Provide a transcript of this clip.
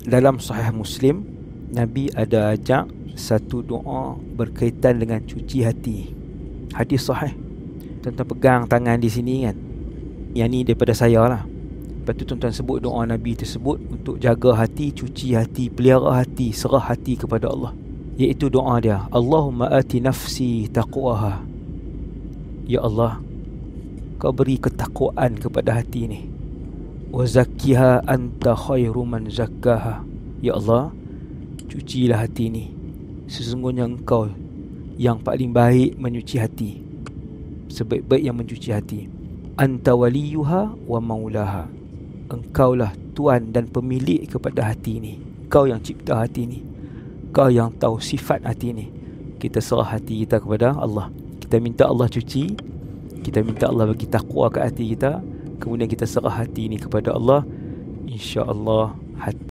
dalam Sahih Muslim, Nabi ada ajak satu doa berkaitan dengan cuci hati. Hadis sahih. Tuan-tuan pegang tangan di sini kan. Yang ni daripada saya lah. Lepas tu tuan-tuan sebut doa Nabi tersebut untuk jaga hati, cuci hati, pelihara hati, serah hati kepada Allah. Iaitu doa dia, Allahumma ati nafsi taqwaha. Ya Allah, kau beri ketakwaan kepada hati ni. Wa zakkiha anta khairu man zakkaha. Ya Allah, cucilah hati ni. Sesungguhnya engkau yang paling baik menyuci hati, sebaik-baik yang mencuci hati. Anta waliyuha wa maulaha. Engkaulah tuan dan pemilik kepada hati ni. Kau yang cipta hati ni. Kau yang tahu sifat hati ni. Kita serah hati kita kepada Allah. Kita minta Allah cuci. Kita minta Allah bagi takwa ke hati kita. Kemudian kita serah hati ni kepada Allah. InsyaAllah hati